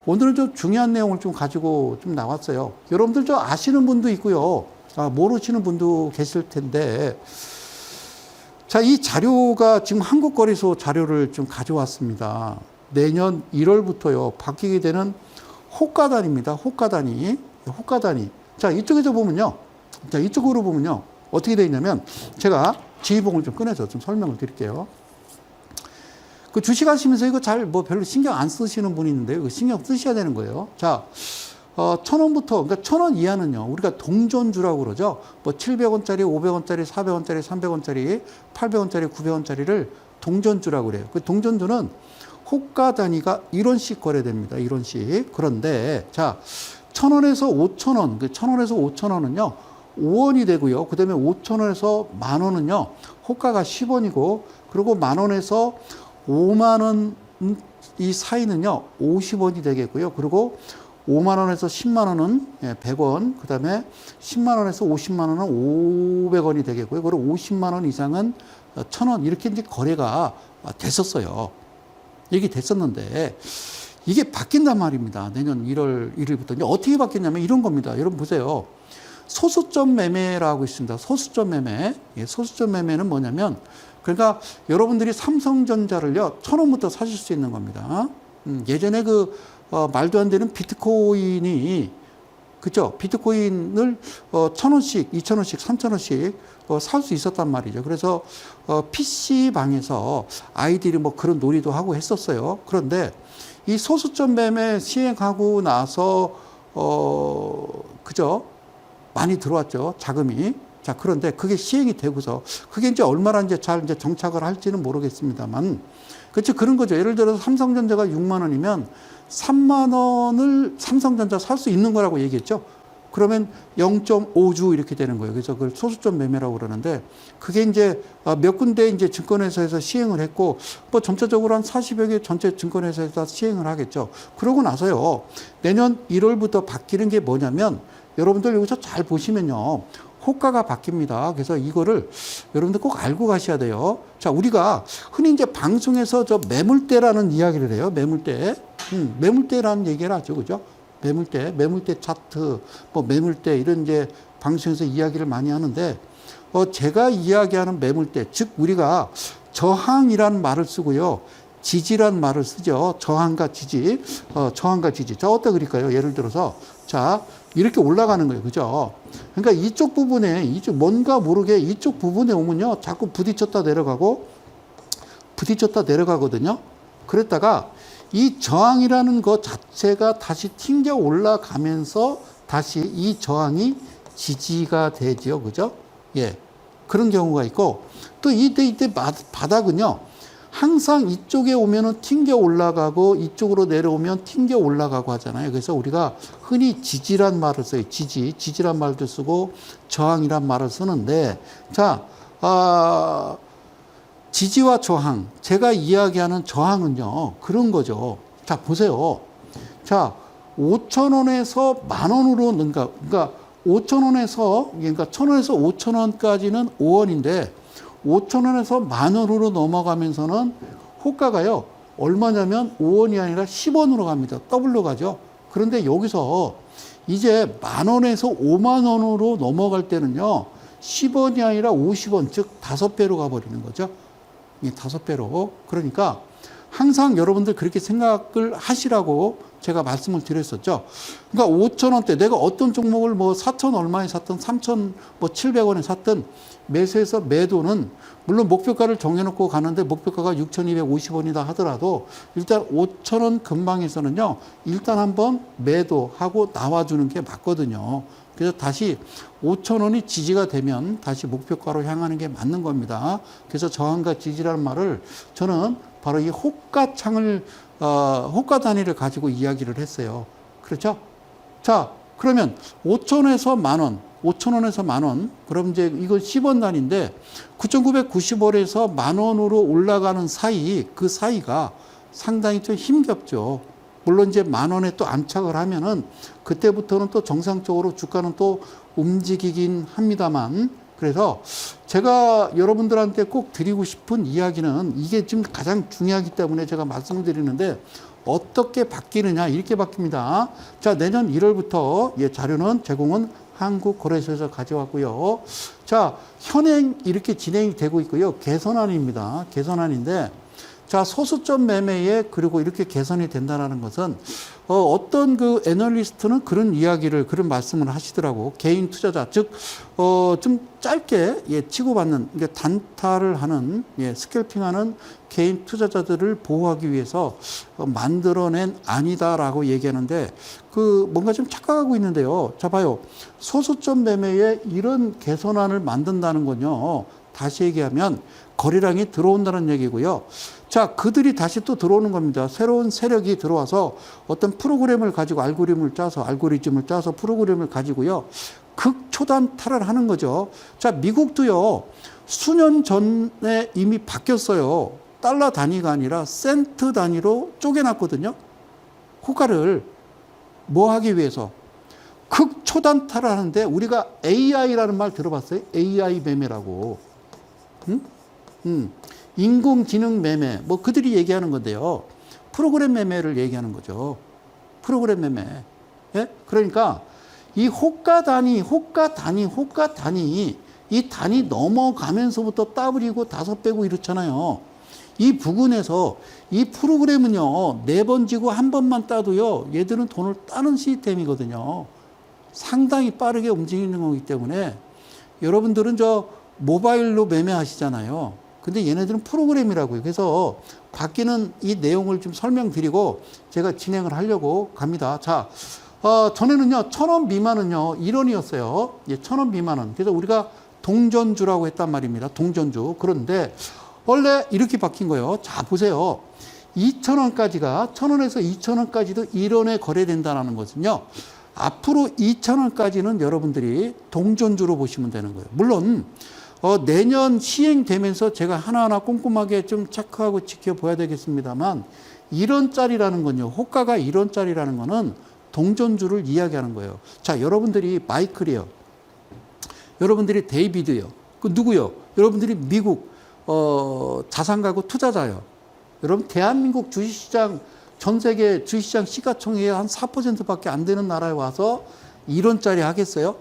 오늘은 좀 중요한 내용을 좀 가지고 좀 나왔어요. 여러분들 저 아시는 분도 있고요. 모르시는 분도 계실 텐데, 자, 이 자료가 지금 한국거래소 자료를 좀 가져왔습니다. 내년 1월부터요, 바뀌게 되는 호가단입니다. 호가단이. 자, 이쪽에서 보면요. 자, 이쪽으로 보면요. 어떻게 되어 있냐면, 제가 지휘봉을 좀 꺼내서 좀 설명을 드릴게요. 그 주식하시면서 이거 잘 뭐 별로 신경 안 쓰시는 분이 있는데, 이거 신경 쓰셔야 되는 거예요. 자, 1,000원부터, 그러니까 1,000원 이하는요, 우리가 동전주라고 그러죠. 뭐 700원짜리, 500원짜리, 400원짜리, 300원짜리, 800원짜리, 900원짜리를 동전주라고 그래요. 그 동전주는 호가 단위가 1원씩 거래됩니다. 1원씩. 그런데, 자, 1,000원에서 5,000원, 그 1,000원에서 5,000원은요, 5원이 되고요. 그 다음에 5,000원에서 만원은요, 호가가 10원이고, 그리고 만원에서 5만원 이 사이는요, 50원이 되겠고요. 그리고 5만원에서 10만원은 100원, 그 다음에 10만원에서 50만원은 500원이 되겠고요. 그리고 50만원 이상은 1,000원, 이렇게 이제 거래가 됐었어요. 이게 됐었는데, 이게 바뀐단 말입니다. 내년 1월 1일부터. 이제 어떻게 바뀌냐면 이런 겁니다. 여러분 보세요. 소수점 매매라고 있습니다. 소수점 매매. 소수점 매매는 뭐냐면, 그러니까 여러분들이 삼성전자를요, 1,000원부터 사실 수 있는 겁니다. 예전에 말도 안 되는 비트코인이, 그죠? 비트코인을 1,000원씩, 2,000원씩, 3,000원씩 살 수 있었단 말이죠. 그래서 PC방에서 아이들이 뭐 그런 놀이도 하고 했었어요. 그런데 이 소수점 매매 시행하고 나서, 그죠? 많이 들어왔죠. 자금이. 자, 그런데 그게 시행이 되고서 그게 이제 얼마나 이제 잘 이제 정착을 할지는 모르겠습니다만. 그렇죠. 그런 거죠. 예를 들어서 삼성전자가 6만 원이면 3만 원을 삼성전자 살 수 있는 거라고 얘기했죠. 그러면 0.5주 이렇게 되는 거예요. 그래서 그걸 소수점 매매라고 그러는데, 그게 이제 몇 군데 이제 증권회사에서 시행을 했고, 뭐 전체적으로 한 40여 개 전체 증권회사에서 시행을 하겠죠. 그러고 나서요, 내년 1월부터 바뀌는 게 뭐냐면, 여러분들 여기서 잘 보시면요, 호가가 바뀝니다. 그래서 이거를 여러분들 꼭 알고 가셔야 돼요. 자, 우리가 흔히 이제 방송에서 저 매물대라는 이야기를 해요. 매물대. 매물대라는 얘기를 하죠. 그죠? 매물대 차트, 뭐 매물대 이런 이제 방송에서 이야기를 많이 하는데, 제가 이야기하는 매물대, 즉 우리가 저항이란 말을 쓰고요, 지지란 말을 쓰죠. 저항과 지지. 자, 어떻게 그릴까요? 예를 들어서, 자, 이렇게 올라가는 거예요. 그죠? 그러니까 이쪽 부분에, 뭔가 모르게 이쪽 부분에 오면요, 자꾸 부딪혔다 내려가거든요. 그랬다가 이 저항이라는 것 자체가 다시 튕겨 올라가면서 다시 이 저항이 지지가 되죠. 그죠? 예. 그런 경우가 있고, 또 이때 바닥은요, 항상 이쪽에 오면은 튕겨 올라가고 이쪽으로 내려오면 튕겨 올라가고 하잖아요. 그래서 우리가 흔히 지지란 말을 써요. 지지란 말도 쓰고 저항이란 말을 쓰는데, 자, 지지와 저항, 제가 이야기하는 저항은요, 그런 거죠. 자, 보세요. 자, 5,000원에서 만원으로, 그러니까 5,000원에서, 그러니까 1,000원에서 5,000원까지는 5원인데, 5,000원에서 만원으로 넘어가면서는 호가가요, 얼마냐면 5원이 아니라 10원으로 갑니다. 더블로 가죠. 그런데 여기서 이제 만원에서 5만 원으로 넘어갈 때는요, 10원이 아니라 50원, 즉 5배로 가버리는 거죠. 이 5배로. 그러니까 항상 여러분들 그렇게 생각을 하시라고 제가 말씀을 드렸었죠. 그러니까 5,000원대, 내가 어떤 종목을 뭐 4,000 얼마에 샀든 3,700원에 샀든 매수해서 매도는, 물론 목표가를 정해놓고 가는데 목표가가 6,250원이다 하더라도 일단 5,000원 근방에서는요, 일단 한번 매도하고 나와주는 게 맞거든요. 그래서 다시 5,000원이 지지가 되면 다시 목표가로 향하는 게 맞는 겁니다. 그래서 저항과 지지라는 말을 저는 바로 이 호가창을, 호가 단위를 가지고 이야기를 했어요. 그렇죠? 자, 그러면 5,000원에서 만원, 5,000원에서 만원, 그럼 이제 이건 10원 단위인데 9,990원에서 만원으로 올라가는 사이, 그 사이가 상당히 좀 힘겹죠. 물론 이제 만원에 또 안착을 하면은 그때부터는 또 정상적으로 주가는 또 움직이긴 합니다만, 그래서 제가 여러분들한테 꼭 드리고 싶은 이야기는 이게 지금 가장 중요하기 때문에 제가 말씀을 드리는데, 어떻게 바뀌느냐 이렇게 바뀝니다. 자, 내년 1월부터 예, 자료는 제공은 한국거래소에서 가져왔고요. 자, 현행 이렇게 진행이 되고 있고요. 개선안입니다. 개선안인데 자, 소수점 매매에 그리고 이렇게 개선이 된다는 것은 어떤 그 애널리스트는 그런 이야기를 그런 말씀을 하시더라고. 개인 투자자 즉 좀 짧게 예, 치고받는 그러니까 단타를 하는 예, 스캘핑하는 개인 투자자들을 보호하기 위해서 만들어낸 안이다라고 얘기하는데 그 뭔가 좀 착각하고 있는데요. 자, 봐요. 소수점 매매에 이런 개선안을 만든다는 건요. 다시 얘기하면 거래량이 들어온다는 얘기고요. 자, 그들이 다시 또 들어오는 겁니다. 새로운 세력이 들어와서 어떤 프로그램을 가지고 알고리즘을 짜서 프로그램을 가지고요. 극초단타를 하는 거죠. 자, 미국도요. 수년 전에 이미 바뀌었어요. 달러 단위가 아니라 센트 단위로 쪼개놨거든요. 호가를 뭐 하기 위해서? 극초단타를 하는데 우리가 AI라는 말 들어봤어요? AI 매매라고. 응? 인공지능 매매, 뭐 그들이 얘기하는 건데요. 프로그램 매매를 얘기하는 거죠. 프로그램 매매. 예? 그러니까 이 호가 단위, 이 단위 넘어가면서부터 더블이고 5배고 이렇잖아요. 이 부분에서 이 프로그램은요, 4번 지고 한 번만 따도요, 얘들은 돈을 따는 시스템이거든요. 상당히 빠르게 움직이는 거기 때문에 여러분들은 저 모바일로 매매하시잖아요. 근데 얘네들은 프로그램이라고요. 그래서 바뀌는 이 내용을 좀 설명드리고 제가 진행을 하려고 갑니다. 자, 전에는요, 1,000원 미만은요, 1원이었어요. 예, 1,000원 미만은. 그래서 우리가 동전주라고 했단 말입니다. 동전주. 그런데 원래 이렇게 바뀐 거예요. 자, 보세요. 2,000원까지가, 1,000원에서 2,000원까지도 1원에 거래된다는 것은요, 앞으로 2,000원까지는 여러분들이 동전주로 보시면 되는 거예요. 물론, 내년 시행되면서 제가 하나하나 꼼꼼하게 좀 체크하고 지켜봐야 되겠습니다만 1원짜리라는 건요. 호가가 1원짜리라는 거는 동전주를 이야기하는 거예요. 자, 여러분들이 마이클이요. 여러분들이 데이비드요. 그 누구요? 여러분들이 미국 자산가구 투자자요. 여러분 대한민국 주식시장 전 세계 주식시장 시가총액의 한 4%밖에 안 되는 나라에 와서 1원짜리 하겠어요?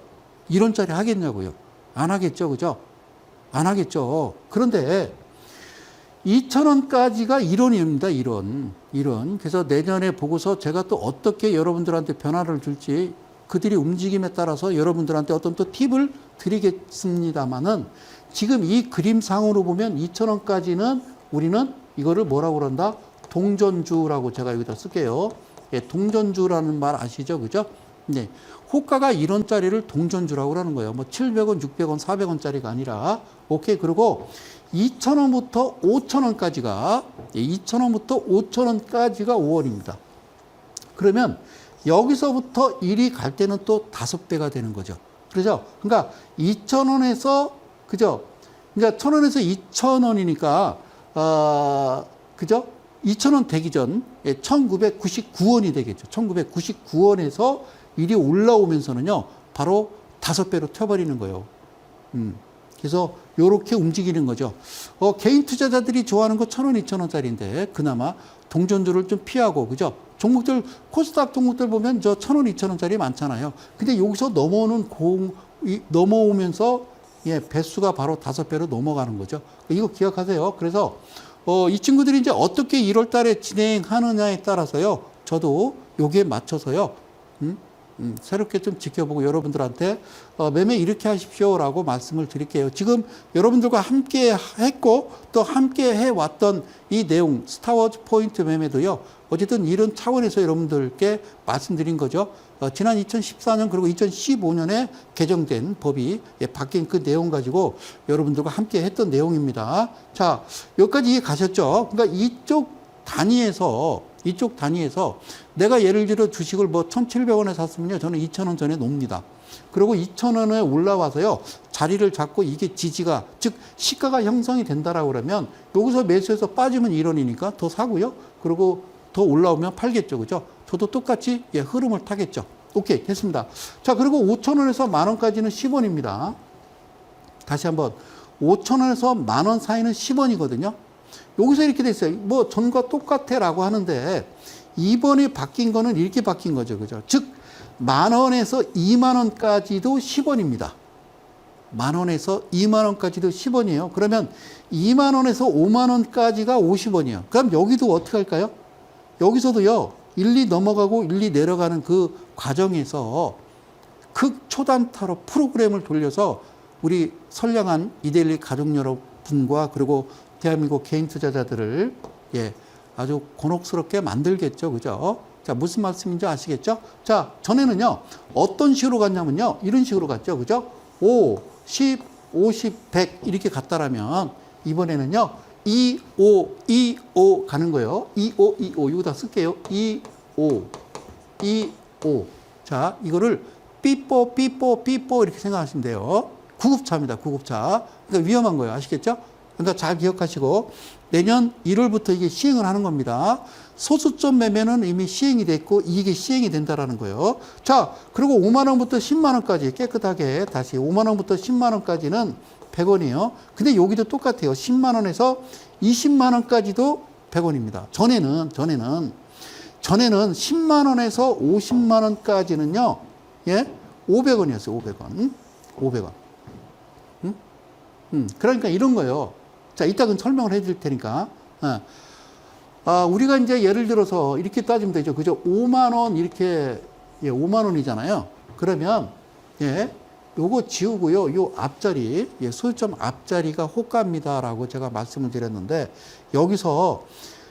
1원짜리 하겠냐고요? 안 하겠죠. 그죠? 안 하겠죠. 그런데 2,000원까지가 1원입니다. 1원. 그래서 내년에 보고서 제가 또 어떻게 여러분들한테 변화를 줄지 그들이 움직임에 따라서 여러분들한테 어떤 또 팁을 드리겠습니다만은 지금 이 그림상으로 보면 2,000원까지는 우리는 이거를 뭐라고 그런다? 동전주라고 제가 여기다 쓸게요. 예, 동전주라는 말 아시죠? 그죠? 네. 호가가 1원짜리를 동전주라고 그러는 거예요. 뭐 700원, 600원, 400원짜리가 아니라. 오케이. 그리고 2,000원부터 5,000원까지가 2,000원부터 5,000원까지가 5원입니다. 그러면 여기서부터 1이 갈 때는 또 5배가 되는 거죠. 그렇죠? 그러니까 2,000원에서 그죠? 그러니까 1,000원에서 2,000원이니까 그죠? 2,000원 되기 전 1,999원이 되겠죠. 1,999원에서 일이 올라오면서는요, 바로 5배로 튀어버리는 거예요. 그래서 요렇게 움직이는 거죠. 개인 투자자들이 좋아하는 거 1,000원, 2,000원짜리인데 그나마 동전주를 좀 피하고, 그죠? 종목들, 코스닥 종목들 보면 저 1,000원, 2,000원짜리 많잖아요. 근데 여기서 넘어오면서 예, 배수가 바로 5배로 넘어가는 거죠. 이거 기억하세요. 그래서 이 친구들이 이제 어떻게 1월 달에 진행하느냐에 따라서요, 저도 여기에 맞춰서요, 새롭게 좀 지켜보고 여러분들한테 매매 이렇게 하십시오라고 말씀을 드릴게요. 지금 여러분들과 함께 했고 또 함께 해왔던 이 내용 스타워즈 포인트 매매도요. 어쨌든 이런 차원에서 여러분들께 말씀드린 거죠. 지난 2014년 그리고 2015년에 개정된 법이 바뀐 그 내용 가지고 여러분들과 함께 했던 내용입니다. 자, 여기까지 이해 가셨죠? 그러니까 이쪽 단위에서 내가 예를 들어 주식을 뭐 1,700원에 샀으면요. 저는 2,000원 전에 놉니다. 그리고 2,000원에 올라와서요. 자리를 잡고 이게 지지가, 즉 시가가 형성이 된다라고 그러면 여기서 매수해서 빠지면 1원이니까 더 사고요. 그리고 더 올라오면 팔겠죠. 그죠? 저도 똑같이 흐름을 타겠죠. 오케이. 됐습니다. 자, 그리고 5,000원에서 만원까지는 10원입니다. 다시 한번 5,000원에서 만원 사이는 10원이거든요. 여기서 이렇게 돼 있어요. 뭐 전과 똑같아 라고 하는데 이번에 바뀐 거는 이렇게 바뀐 거죠. 그죠? 즉, 10,000원에서 20,000원까지도 10원입니다. 10,000원에서 20,000원까지도 10원이에요. 그러면 20,000원에서 50,000원까지가 50원이에요. 그럼 여기도 어떻게 할까요? 여기서도요, 1, 2 넘어가고 1, 2 내려가는 그 과정에서 극초단타로 프로그램을 돌려서 우리 선량한 이데일리 가족 여러분과 그리고 대한민국 개인 투자자들을 아주 곤혹스럽게 만들겠죠. 그죠? 자, 무슨 말씀인지 아시겠죠? 자, 전에는요, 어떤 식으로 갔냐면요, 이런 식으로 갔죠. 그죠? 5, 10, 50, 100 이렇게 갔다라면 이번에는요, 2, 5, 2, 5 가는 거예요. 2, 5, 2, 5. 이거 다 쓸게요. 2, 5, 2, 5. 자, 이거를 삐뽀, 삐뽀, 삐뽀 이렇게 생각하시면 돼요. 구급차입니다. 구급차. 그러니까 위험한 거예요. 아시겠죠? 그러니까 잘 기억하시고 내년 1월부터 이게 시행을 하는 겁니다. 소수점 매매는 이미 시행이 됐고 이게 시행이 된다라는 거예요. 자, 그리고 5만 원부터 10만 원까지 깨끗하게 다시 5만 원부터 10만 원까지는 100원이에요. 근데 여기도 똑같아요. 10만 원에서 20만 원까지도 100원입니다. 전에는 10만 원에서 50만 원까지는요. 500원이었어요. 500원. 500원. 그러니까 이런 거예요. 자, 이따가 설명을 해드릴 테니까. 우리가 이제 예를 들어서 이렇게 따지면 되죠. 그죠? 5만 원 이렇게 5만 원이잖아요. 그러면 요거 지우고요. 요 앞자리, 소유점 앞자리가 호가입니다라고 제가 말씀을 드렸는데 여기서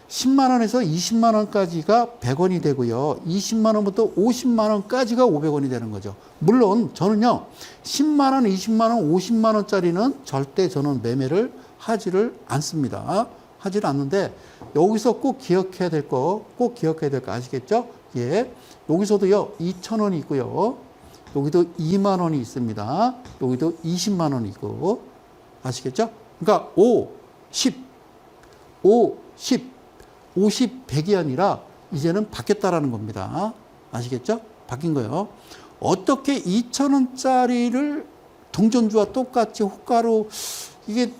10만 원에서 20만 원까지가 100원이 되고요. 20만 원부터 50만 원까지가 500원이 되는 거죠. 물론 저는요. 10만 원, 20만 원, 50만 원짜리는 절대 저는 매매를 하지를 않습니다. 하지를 않는데 여기서 꼭 기억해야 될 거 아시겠죠? 여기서도요. 2,000원이 있고요. 여기도 2만 원이 있습니다. 여기도 20만 원이 있고 아시겠죠? 그러니까 5, 10, 50, 100이 아니라 이제는 바뀌었다라는 겁니다. 아시겠죠? 바뀐 거예요. 어떻게 2,000원짜리를 동전주와 똑같이 호가로 이게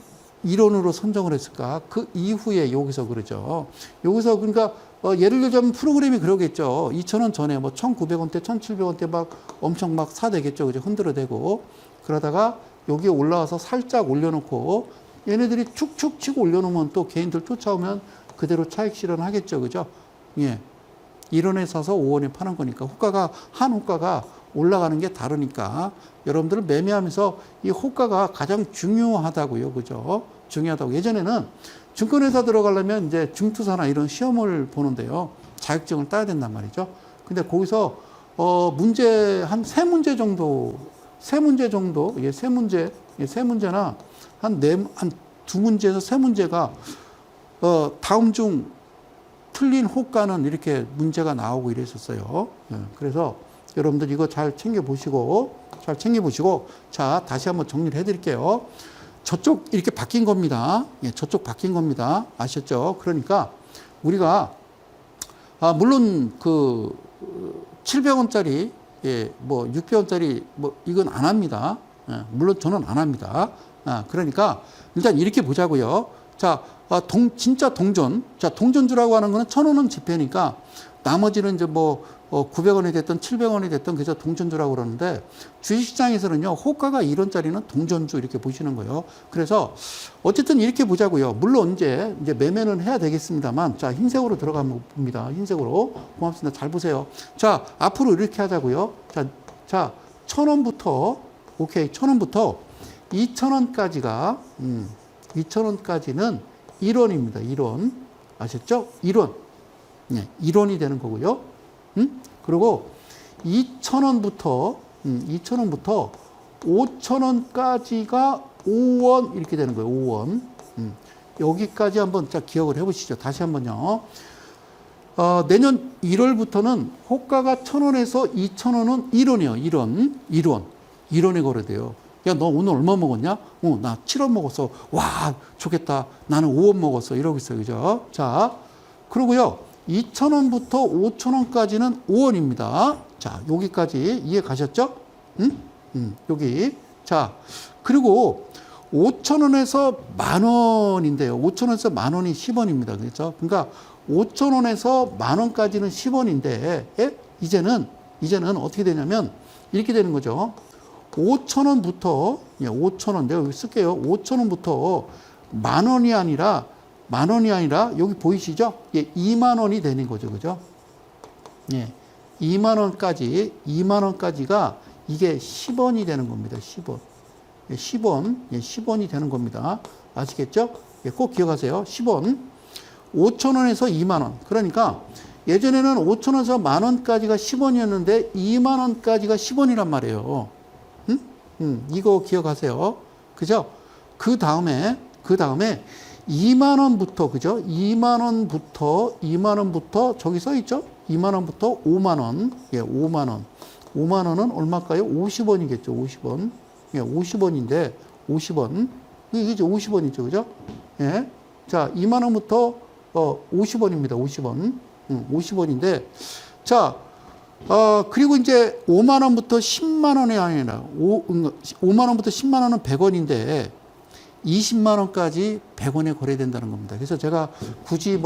이론으로 선정을 했을까? 그 이후에 여기서 그러죠. 여기서 그러니까 예를 들자면 프로그램이 그러겠죠. 2,000원 전에 뭐 1,900원대, 1,700원대 막 엄청 막 사대겠죠. 그죠? 흔들어대고. 그러다가 여기에 올라와서 살짝 올려놓고 얘네들이 축축 치고 올려놓으면 또 개인들 쫓아오면 그대로 차익 실현하겠죠. 그죠? 이론에 사서 5원에 파는 거니까 한 호가가 올라가는 게 다르니까 여러분들 매매하면서 이 호가가 가장 중요하다고요. 그죠? 중요하다고. 예전에는 증권회사 들어가려면 이제 중투사나 이런 시험을 보는데요. 자격증을 따야 된단 말이죠. 근데 거기서 문제 한 세 문제나 한 두 문제에서 세 문제가 다음 중 틀린 호가는 이렇게 문제가 나오고 이랬었어요. 그래서 여러분들 이거 잘 챙겨보시고 자, 다시 한번 정리를 해드릴게요. 저쪽 이렇게 바뀐 겁니다. 저쪽 바뀐 겁니다. 아셨죠? 그러니까 우리가 물론 그 700원짜리 뭐 600원짜리 뭐 이건 안 합니다. 물론 저는 안 합니다. 그러니까 일단 이렇게 보자고요. 자, 진짜 동전. 자, 동전주라고 하는 거는 1,000원은 지폐니까 나머지는 이제 뭐 900원이 됐든 700원이 됐든 그래서 동전주라고 그러는데 주식시장에서는요. 호가가 1원짜리는 동전주 이렇게 보시는 거예요. 그래서 어쨌든 이렇게 보자고요. 물론 이제 매매는 해야 되겠습니다만 자, 흰색으로 들어가면 봅니다. 흰색으로. 고맙습니다. 잘 보세요. 자, 앞으로 이렇게 하자고요. 자, 1,000원부터 오케이. 1,000원부터 2,000원까지가 2,000원까지는 1원입니다. 1원. 아셨죠? 1원. 1원이 되는 거고요. 그리고 2,000원부터 5,000원까지가 5원 이렇게 되는 거예요. 5원. 여기까지 한번 자 기억을 해보시죠. 다시 한번요. 내년 1월부터는 호가가 1,000원에서 2,000원은 1원이에요. 1원에 거래돼요. 야, 너 오늘 얼마 먹었냐? 나 7원 먹었어. 와, 좋겠다. 나는 5원 먹었어. 이러고 있어요. 그죠? 자, 그러고요. 2,000원부터 5,000원까지는 5원입니다. 자, 여기까지 이해 가셨죠? 여기. 자, 그리고 5,000원에서 10,000원인데요. 5,000원에서 10,000원이 10원입니다. 그렇죠? 그러니까 5,000원에서 만 원까지는 10원인데, 예? 이제는 어떻게 되냐면, 이렇게 되는 거죠. 5,000원부터, 예, 5,000원, 내가 여기 쓸게요. 5,000원부터 만 원이 아니라, 여기 보이시죠? 예, 2만 원이 되는 거죠. 그죠? 예, 2만 원까지가 이게 10원이 되는 겁니다. 10원. 예, 10원이 되는 겁니다. 아시겠죠? 예, 꼭 기억하세요. 10원. 5,000원에서 2만 원. 그러니까 예전에는 5,000원에서 만 원까지가 10원이었는데 2만 원까지가 10원이란 말이에요. 이거 기억하세요. 그죠? 그 다음에 2만 원부터, 그죠? 2만 원부터 저기 써 있죠? 2만 원부터 5만 원. 예, 5만 원. 5만 원은 얼마일까요? 50원이겠죠. 50원. 예, 50원인데 50원. 이게 50원이죠. 그죠? 예. 자, 2만 원부터 50원입니다. 50원. 50원인데 자, 그리고 이제 5만 원부터 10만 원이 아니라 5만 원부터 10만 원은 100원인데 20만 원까지 100원에 거래된다는 겁니다. 그래서 제가 굳이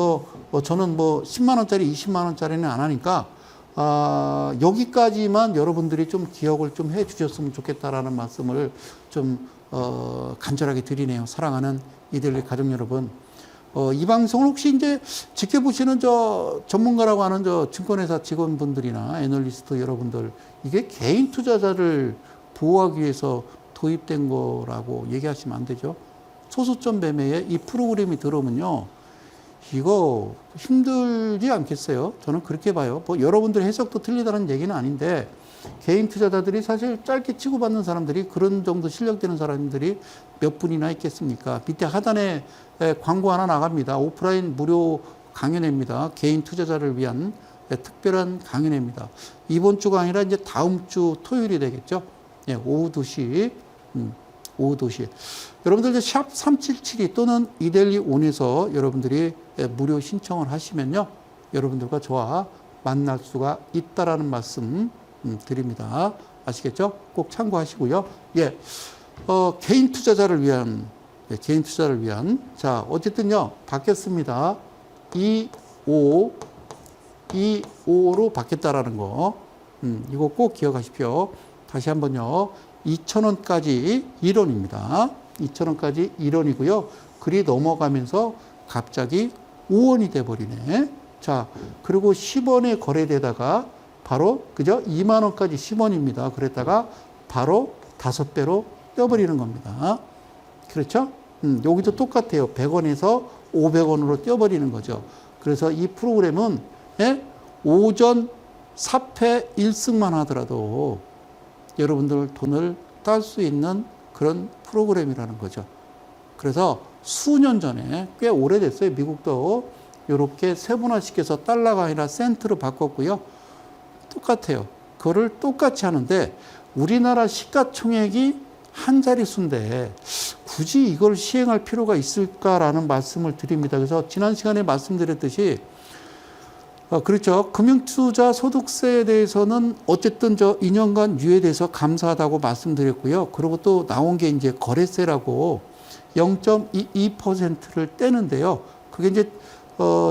저는 10만 원짜리, 20만 원짜리는 안 하니까 여기까지만 여러분들이 좀 기억을 좀 해 주셨으면 좋겠다라는 말씀을 좀 간절하게 드리네요. 사랑하는 이들의 가족 여러분. 이 방송을 혹시 이제 지켜보시는 전문가라고 하는 증권회사 직원분들이나 애널리스트 여러분들, 이게 개인 투자자를 보호하기 위해서 도입된 거라고 얘기하시면 안 되죠. 소수점 매매에 이 프로그램이 들어오면요, 이거 힘들지 않겠어요? 저는 그렇게 봐요. 여러분들 해석도 틀리다는 얘기는 아닌데, 개인 투자자들이 사실 짧게 치고받는 사람들이, 그런 정도 실력 되는 사람들이 몇 분이나 있겠습니까? 밑에 하단에 광고 하나 나갑니다. 오프라인 무료 강연회입니다. 개인 투자자를 위한 특별한 강연회입니다. 이번 주가 아니라 이제 다음 주 토요일이 되겠죠. 예, 오후 2시. 오후 2시. 여러분들 이제 샵 3772 또는 이데일리 온에서 여러분들이 무료 신청을 하시면요, 여러분들과 저와 만날 수가 있다라는 말씀 드립니다. 아시겠죠? 꼭 참고하시고요. 예, 개인 투자자를 위한, 자, 어쨌든요, 바뀌었습니다. 25로 바뀌었다라는 거. 이거 꼭 기억하십시오. 다시 한번요. 2,000원까지 1원입니다. 2,000원까지 1원이고요. 글이 넘어가면서 갑자기 5원이 돼버리네. 자, 그리고 10원에 거래되다가 바로, 그죠? 2만 원까지 10원입니다. 그랬다가 바로 5배로 떼어버리는 겁니다. 그렇죠? 여기도 똑같아요. 100원에서 500원으로 떼어버리는 거죠. 그래서 이 프로그램은, 예? 오전 4패 1승만 하더라도 여러분들 돈을 딸 수 있는 그런 프로그램이라는 거죠. 그래서 수년 전에, 꽤 오래됐어요. 미국도 이렇게 세분화시켜서 달러가 아니라 센트로 바꿨고요. 똑같아요. 그거를 똑같이 하는데 우리나라 시가총액이 한 자릿수인데 굳이 이걸 시행할 필요가 있을까라는 말씀을 드립니다. 그래서 지난 시간에 말씀드렸듯이 그렇죠. 금융투자 소득세에 대해서는 어쨌든 2년간 유예돼서 감사하다고 말씀드렸고요. 그리고 또 나온 게 이제 거래세라고 0.22%를 떼는데요. 그게 이제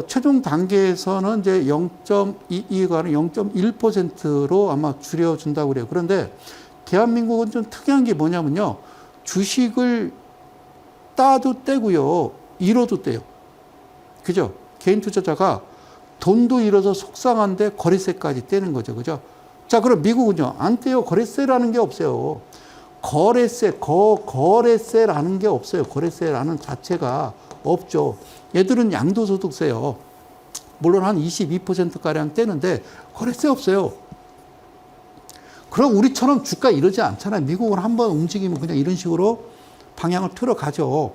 최종 단계에서는 이제 0.22가 아니라 0.1%로 아마 줄여준다고 그래요. 그런데 대한민국은 좀 특이한 게 뭐냐면요, 주식을 따도 떼고요, 잃어도 떼요. 그죠? 개인 투자자가 돈도 잃어서 속상한데 거래세까지 떼는 거죠. 그죠? 자, 그럼 미국은요, 안 떼요. 거래세라는 게 없어요. 거래세라는 게 없어요. 거래세라는 자체가 없죠. 얘들은 양도소득세요. 물론 한 22%가량 떼는데 거래세 없어요. 그럼 우리처럼 주가 이러지 않잖아요. 미국은 한번 움직이면 그냥 이런 식으로 방향을 틀어 가죠.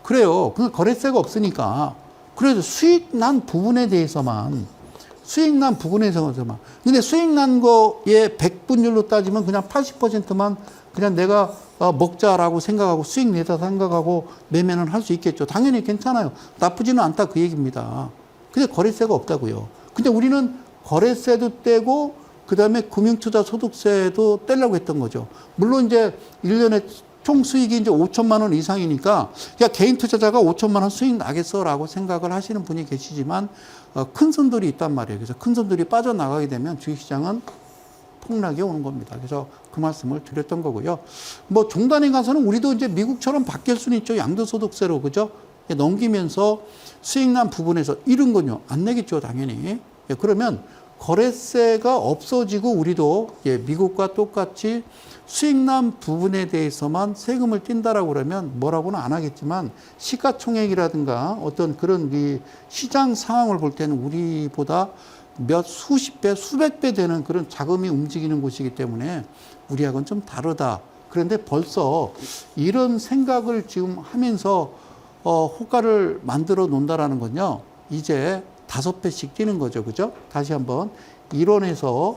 그래요. 그냥 거래세가 없으니까. 그래서 수익 난 부분에 대해서만. 근데 수익 난 거에 100분율로 따지면 그냥 80%만 그냥 내가 먹자라고 생각하고 수익 내다 생각하고 매매는 할 수 있겠죠. 당연히 괜찮아요. 나쁘지는 않다 그 얘기입니다. 근데 거래세가 없다고요. 근데 우리는 거래세도 떼고 그다음에 금융투자 소득세도 떼려고 했던 거죠. 물론 이제 1년에 총 수익이 이제 5천만 원 이상이니까 야, 개인 투자자가 5천만 원 수익 나겠어라고 생각을 하시는 분이 계시지만 큰 손들이 있단 말이에요. 그래서 큰 손들이 빠져나가게 되면 주식시장은 폭락이 오는 겁니다. 그래서 그 말씀을 드렸던 거고요. 뭐 종단에 가서는 우리도 이제 미국처럼 바뀔 수는 있죠. 양도소득세로 그죠? 넘기면서 수익 난 부분에서 이런 건요 안 내겠죠, 당연히. 그러면 거래세가 없어지고 우리도 미국과 똑같이 수익 난 부분에 대해서만 세금을 띈다라고 그러면 뭐라고는 안 하겠지만 시가총액이라든가 어떤 그런 이 시장 상황을 볼 때는 우리보다 몇 수십 배, 수백 배 되는 그런 자금이 움직이는 곳이기 때문에 우리하고는 좀 다르다. 그런데 벌써 이런 생각을 지금 하면서 호가를 만들어 놓는다라는 건요. 이제 5배씩 뛰는 거죠. 그죠? 다시 한번 1원에서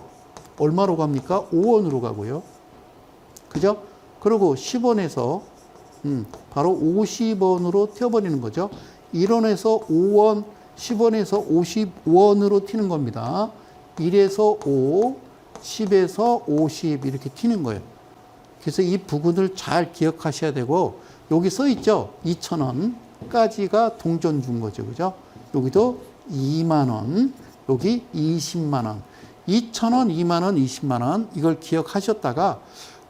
얼마로 갑니까? 5원으로 가고요. 그죠? 그리고 10원에서 바로 50원으로 튀어버리는 거죠. 1원에서 5원, 10원에서 50원으로 튀는 겁니다. 1에서 5, 10에서 50 이렇게 튀는 거예요. 그래서 이 부분을 잘 기억하셔야 되고 여기 써 있죠. 2,000원까지가 동전 준 거죠. 그죠? 여기도 2만 원, 여기 20만 원. 2,000원, 2만 원, 20만 원 이걸 기억하셨다가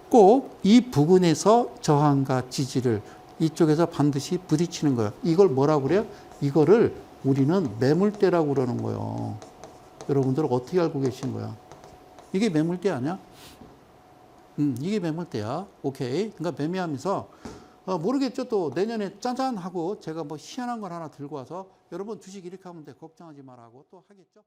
꼭 이 부분에서 저항과 지지를 이쪽에서 반드시 부딪히는 거예요. 이걸 뭐라고 그래요? 이거를 우리는 매물대라고 그러는 거예요. 여러분들 어떻게 알고 계신 거야? 이게 매물대 아니야? 이게 매물대야. 오케이. 그러니까 매매하면서 모르겠죠. 또 내년에 짜잔 하고 제가 뭐 희한한 걸 하나 들고 와서 여러분 주식 이렇게 하면 돼. 걱정하지 말라고 또 하겠죠.